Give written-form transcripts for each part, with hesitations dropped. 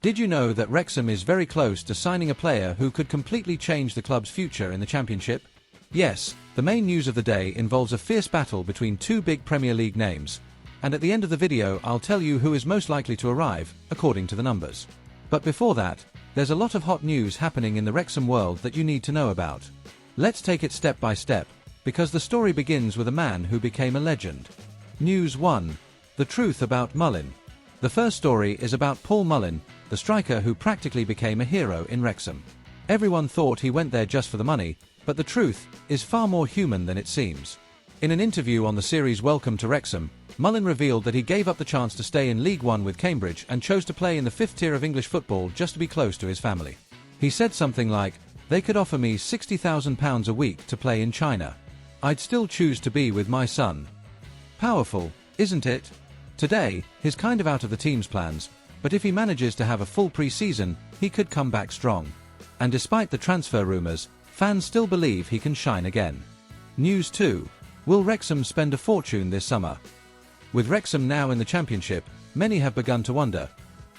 Did you know that Wrexham is very close to signing a player who could completely change the club's future in the Championship? Yes, the main news of the day involves a fierce battle between two big Premier League names. And at the end of the video I'll tell you who is most likely to arrive, according to the numbers. But before that, there's a lot of hot news happening in the Wrexham world that you need to know about. Let's take it step by step, because the story begins with a man who became a legend. News 1. The truth about Mullin. The first story is about Paul Mullin, the striker who practically became a hero in Wrexham. Everyone thought he went there just for the money, but the truth is far more human than it seems. In an interview on the series Welcome to Wrexham, Mullin revealed that he gave up the chance to stay in League One with Cambridge and chose to play in the 5th tier of English football just to be close to his family. He said something like, "They could offer me £60,000 a week to play in China. I'd still choose to be with my son." Powerful, isn't it? Today, he's kind of out of the team's plans, but if he manages to have a full pre-season, he could come back strong. And despite the transfer rumours, fans still believe he can shine again. News 2. Will Wrexham spend a fortune this summer? With Wrexham now in the Championship, many have begun to wonder,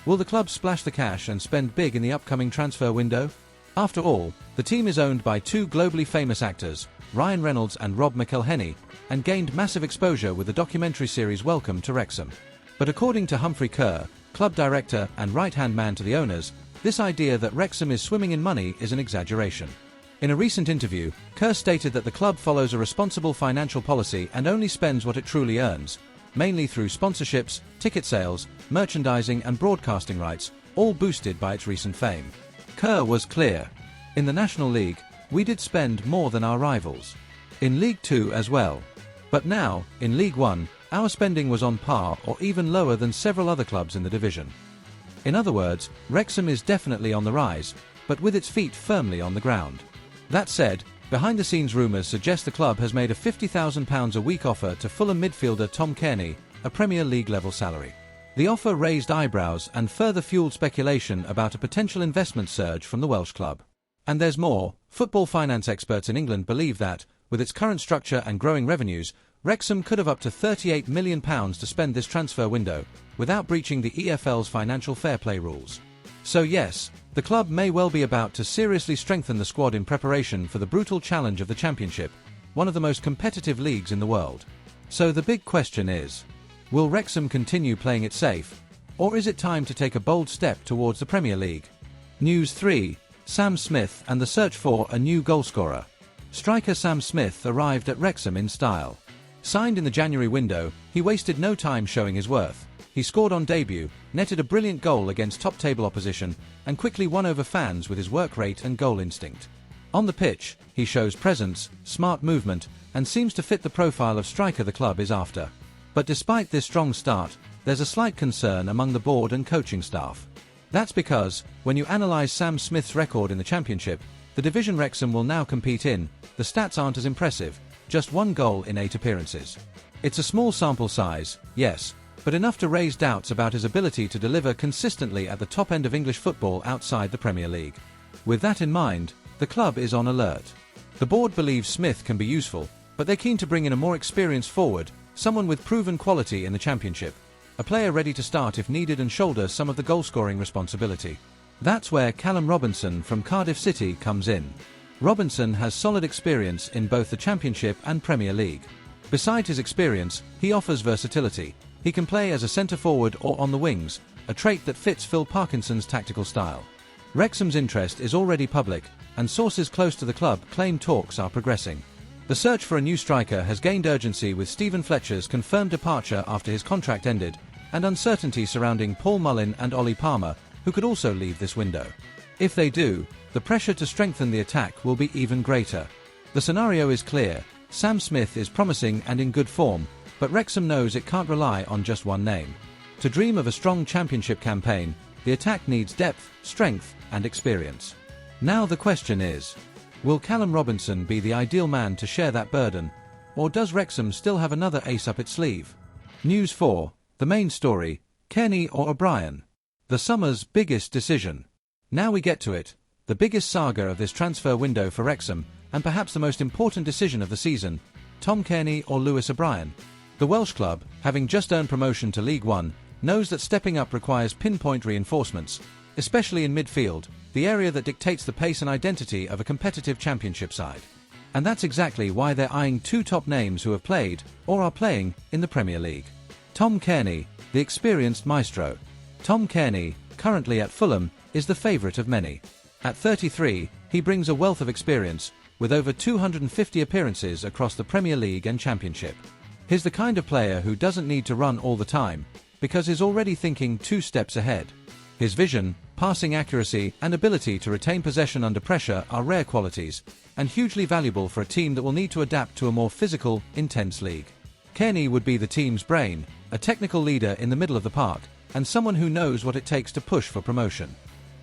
will the club splash the cash and spend big in the upcoming transfer window? After all, the team is owned by two globally famous actors, Ryan Reynolds and McElhenney, and gained massive exposure with the documentary series Welcome to Wrexham. But according to Humphrey Kerr, club director and right-hand man to the owners, this idea that Wrexham is swimming in money is an exaggeration. In a recent interview, Kerr stated that the club follows a responsible financial policy and only spends what it truly earns, mainly through sponsorships, ticket sales, merchandising and broadcasting rights, all boosted by its recent fame. Kerr was clear. In the National League, we did spend more than our rivals. In League 2 as well. But now, in League 1, our spending was on par or even lower than several other clubs in the division. In other words, Wrexham is definitely on the rise, but with its feet firmly on the ground. That said, behind-the-scenes rumours suggest the club has made a £50,000 a week offer to Fulham midfielder Tom Cairney, a Premier League-level salary. The offer raised eyebrows and further fueled speculation about a potential investment surge from the Welsh club. And there's more. Football finance experts in England believe that, with its current structure and growing revenues, Wrexham could have up to £38 million to spend this transfer window, without breaching the EFL's financial fair play rules. So yes, the club may well be about to seriously strengthen the squad in preparation for the brutal challenge of the Championship, one of the most competitive leagues in the world. So the big question is, will Wrexham continue playing it safe, or is it time to take a bold step towards the Premier League? News 3. Sam Smith and the search for a new goalscorer. Striker Sam Smith arrived at Wrexham in style. Signed in the January window, he wasted no time showing his worth. He scored on debut, netted a brilliant goal against top-table opposition, and quickly won over fans with his work rate and goal instinct. On the pitch, he shows presence, smart movement, and seems to fit the profile of striker the club is after. But despite this strong start, there's a slight concern among the board and coaching staff. That's because, when you analyse Sam Smith's record in the Championship, the division Wrexham will now compete in, the stats aren't as impressive, just 1 goal in 8 appearances. It's a small sample size, yes, but enough to raise doubts about his ability to deliver consistently at the top end of English football outside the Premier League. With that in mind, the club is on alert. The board believes Smith can be useful, but they're keen to bring in a more experienced forward, someone with proven quality in the Championship. A player ready to start if needed and shoulder some of the goal-scoring responsibility. That's where Callum Robinson from Cardiff City comes in. Robinson has solid experience in both the Championship and Premier League. Besides his experience, he offers versatility. He can play as a centre-forward or on the wings, a trait that fits Phil Parkinson's tactical style. Wrexham's interest is already public, and sources close to the club claim talks are progressing. The search for a new striker has gained urgency with Stephen Fletcher's confirmed departure after his contract ended, and uncertainty surrounding Paul Mullin and Ollie Palmer, who could also leave this window. If they do, the pressure to strengthen the attack will be even greater. The scenario is clear. Sam Smith is promising and in good form, but Wrexham knows it can't rely on just one name. To dream of a strong Championship campaign, the attack needs depth, strength, and experience. Now the question is, will Callum Robinson be the ideal man to share that burden, or does Wrexham still have another ace up its sleeve? News 4. The main story, Cairney or O'Brien. The summer's biggest decision. Now we get to it, the biggest saga of this transfer window for Wrexham, and perhaps the most important decision of the season, Tom Cairney or Lewis O'Brien. The Welsh club, having just earned promotion to League One, knows that stepping up requires pinpoint reinforcements, especially in midfield, the area that dictates the pace and identity of a competitive championship side. And that's exactly why they're eyeing two top names who have played, or are playing, in the Premier League. Tom Cairney, the experienced maestro. Tom Cairney, currently at Fulham, is the favourite of many. At 33, he brings a wealth of experience, with over 250 appearances across the Premier League and Championship. He's the kind of player who doesn't need to run all the time, because he's already thinking 2 steps ahead. His vision, passing accuracy, and ability to retain possession under pressure are rare qualities, and hugely valuable for a team that will need to adapt to a more physical, intense league. Cairney would be the team's brain, a technical leader in the middle of the park, and someone who knows what it takes to push for promotion.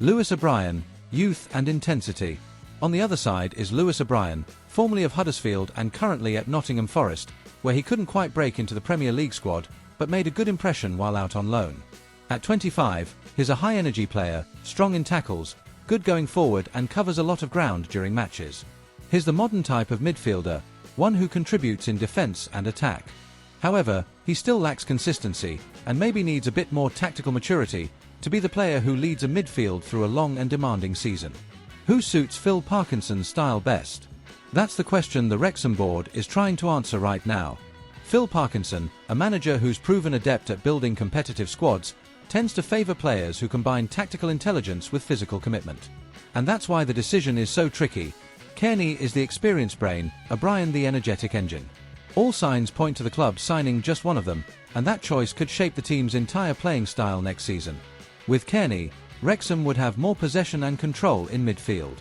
Lewis O'Brien, youth and intensity. On the other side is Lewis O'Brien, formerly of Huddersfield and currently at Nottingham Forest, where he couldn't quite break into the Premier League squad, but made a good impression while out on loan. At 25, he's a high-energy player, strong in tackles, good going forward and covers a lot of ground during matches. He's the modern type of midfielder, one who contributes in defence and attack. However, he still lacks consistency, and maybe needs a bit more tactical maturity, to be the player who leads a midfield through a long and demanding season. Who suits Phil Parkinson's style best? That's the question the Wrexham board is trying to answer right now. Phil Parkinson, a manager who's proven adept at building competitive squads, tends to favour players who combine tactical intelligence with physical commitment. And that's why the decision is so tricky. Cairney is the experienced brain, O'Brien the energetic engine. All signs point to the club signing just one of them, and that choice could shape the team's entire playing style next season. With Cairney, Wrexham would have more possession and control in midfield.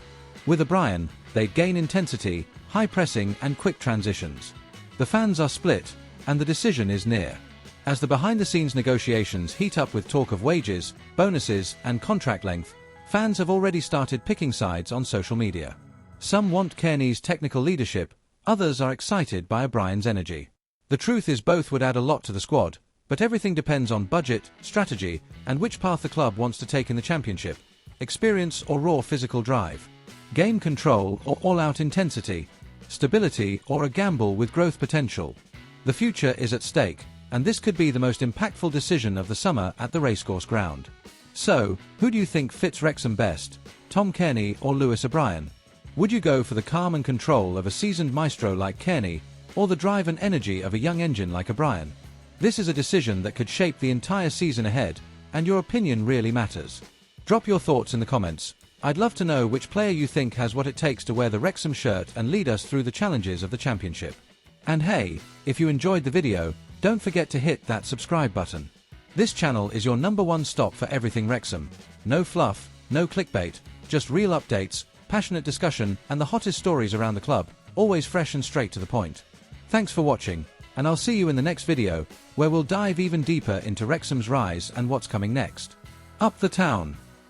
With O'Brien, they'd gain intensity, high pressing and quick transitions. The fans are split, and the decision is near. As the behind-the-scenes negotiations heat up with talk of wages, bonuses and contract length, fans have already started picking sides on social media. Some want Cairney's technical leadership, others are excited by O'Brien's energy. The truth is both would add a lot to the squad, but everything depends on budget, strategy, and which path the club wants to take in the Championship: experience or raw physical drive, game control or all-out intensity, stability or a gamble with growth potential. The future is at stake, and this could be the most impactful decision of the summer at the racecourse ground. So, who do you think fits Wrexham best, Tom Cairney or Lewis O'Brien? Would you go for the calm and control of a seasoned maestro like Cairney, or the drive and energy of a young engine like O'Brien? This is a decision that could shape the entire season ahead, and your opinion really matters. Drop your thoughts in the comments. I'd love to know which player you think has what it takes to wear the Wrexham shirt and lead us through the challenges of the Championship. And hey, if you enjoyed the video, don't forget to hit that subscribe button. This channel is your #1 stop for everything Wrexham. No fluff, no clickbait, just real updates, passionate discussion, and the hottest stories around the club, always fresh and straight to the point. Thanks for watching, and I'll see you in the next video, where we'll dive even deeper into Wrexham's rise and what's coming next. Up the town!